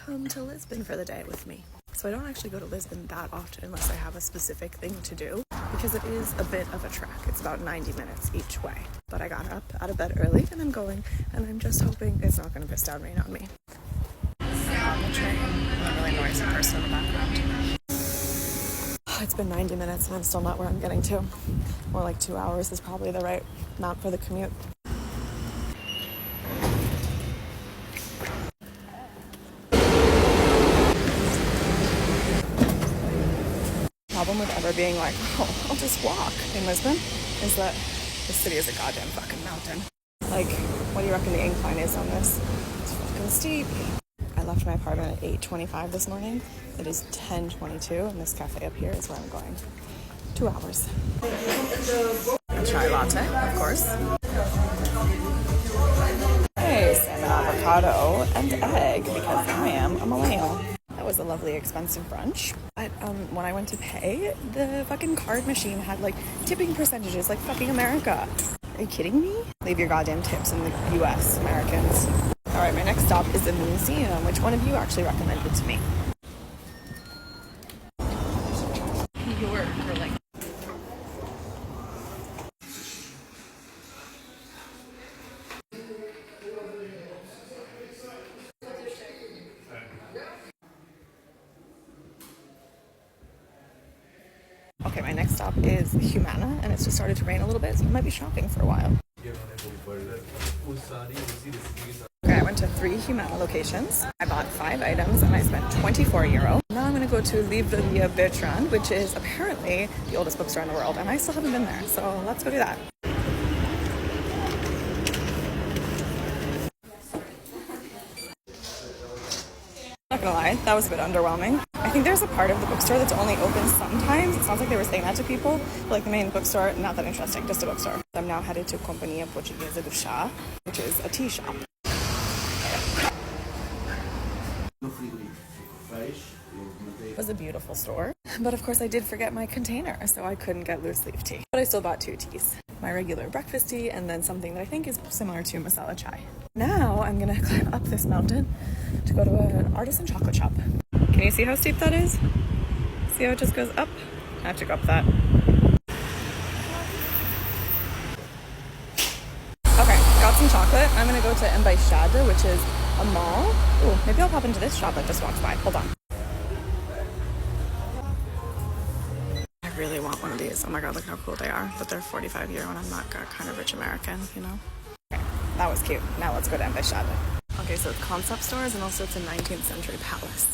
come to Lisbon for the day with me. So I don't actually go to Lisbon that often unless I have a specific thing to do, because it is a bit of a trek. It's about 90 minutes each way. But I got up out of bed early and I'm going, and I'm just hoping it's not going to piss down rain on me. On the train, I'm a really noisy person in the background. It's been 90 minutes and I'm still not where I'm getting to. More like 2 hours is probably the right amount for the commute. Problem with ever being like, oh, I'll just walk in Lisbon is that the city is a goddamn fucking mountain. Like, what do you reckon the incline is on this? It's fucking steep. I left my apartment at 8:25 this morning. It is 10:22 and this cafe up here is where I'm going. 2 hours. A chai latte, of course. Hey, salmon, avocado, and egg, because I am a millennial. That was a lovely expensive brunch. But when I went to pay, the fucking card machine had like tipping percentages like fucking America. Are you kidding me? Leave your goddamn tips in the US, Americans. Alright, my next stop is a museum. Which one of you actually recommended to me? New York, or like... Okay, my next stop is Humana, and it's just started to rain a little bit, so I might be shopping for a while. Okay, I went to 3 Humana locations. I bought 5 items, and I spent €24. Now I'm going to go to Livraria Bertrand, which is apparently the oldest bookstore in the world, and I still haven't been there, so let's go do that. Not gonna lie, that was a bit underwhelming. I think there's a part of the bookstore that's only open sometimes. It sounds like they were saying that to people. But like the main bookstore, not that interesting, just a bookstore. I'm now headed to Companhia Portuguesa do Chá, which is a tea shop. It was a beautiful store, but of course I did forget my container, so I couldn't get loose leaf tea. But I still bought 2 teas. My regular breakfast tea and then something that I think is similar to masala chai. Now I'm gonna climb up this mountain to go to an artisan chocolate shop. Can you see how steep that is? See how it just goes up? I have to go up that. Okay, got some chocolate. I'm gonna go to Embaixada, which is a mall. Ooh, maybe I'll pop into this shop that just walked by. Hold on. I really want one of these. Oh my god, look how cool they are. But they're 45 euro and I'm not a kind of rich American, you know? Okay, that was cute. Now let's go to Embaixada. Okay, so it's concept stores and also it's a 19th century palace.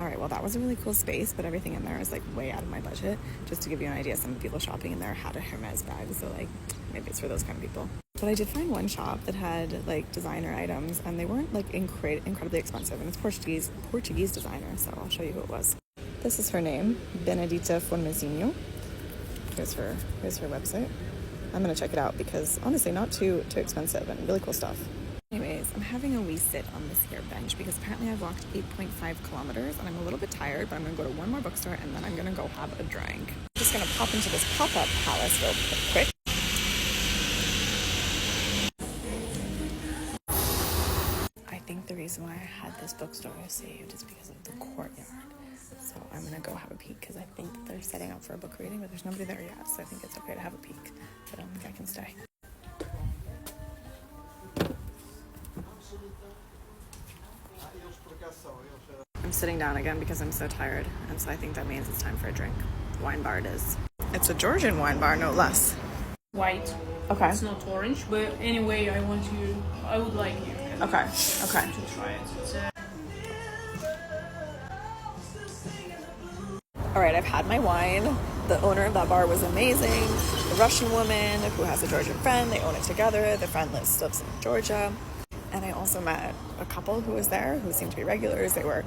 Alright, well that was a really cool space, but everything in there is like way out of my budget. Just to give you an idea, some of the people shopping in there had a Hermes bag, so like maybe it's for those kind of people. But I did find one shop that had like designer items and they weren't like incredibly expensive, and it's Portuguese designer, so I'll show you who it was. This is her name, Benedita Formazinho. Here's her website. I'm gonna check it out because honestly not too expensive and really cool stuff. Anyways, I'm having a wee sit on this here bench because apparently I've walked 8.5 kilometers and I'm a little bit tired, but I'm gonna go to one more bookstore and then I'm gonna go have a drink. I'm just gonna pop into this pop-up palace real quick. I think the reason why I had this bookstore saved is because of the courtyard. So I'm gonna go have a peek because I think that they're setting up for a book reading, but there's nobody there yet, so I think it's okay to have a peek. But I don't think I can stay. I'm sitting down again because I'm so tired, and so I think that means it's time for a drink. Wine bar it is. It's a Georgian wine bar, no less. White. Okay. It's not orange, but anyway, I would like you. Okay. To try it. Alright, I've had my wine. The owner of that bar was amazing. The Russian woman who has a Georgian friend, they own it together. The friend lives in Georgia. And I also met a couple who was there who seemed to be regulars. They were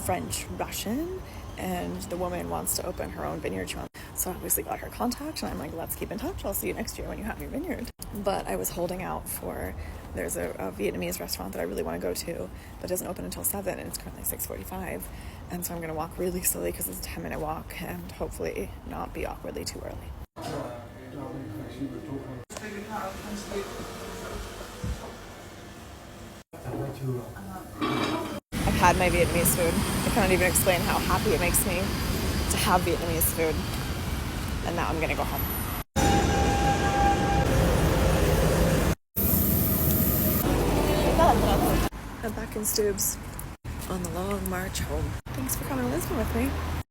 French-Russian, and the woman wants to open her own vineyard. So I obviously got her contact, and I'm like, let's keep in touch. I'll see you next year when you have your vineyard. But I was holding out for, there's a Vietnamese restaurant that I really want to go to that doesn't open until 7, and it's currently 6:45. And so I'm going to walk really slowly because it's a 10-minute walk, and hopefully not be awkwardly too early. I've had my Vietnamese food. I can't even explain how happy it makes me to have Vietnamese food. And now I'm gonna go home. I'm back in Stubes on the long march home. Thanks for coming to Lisbon with me.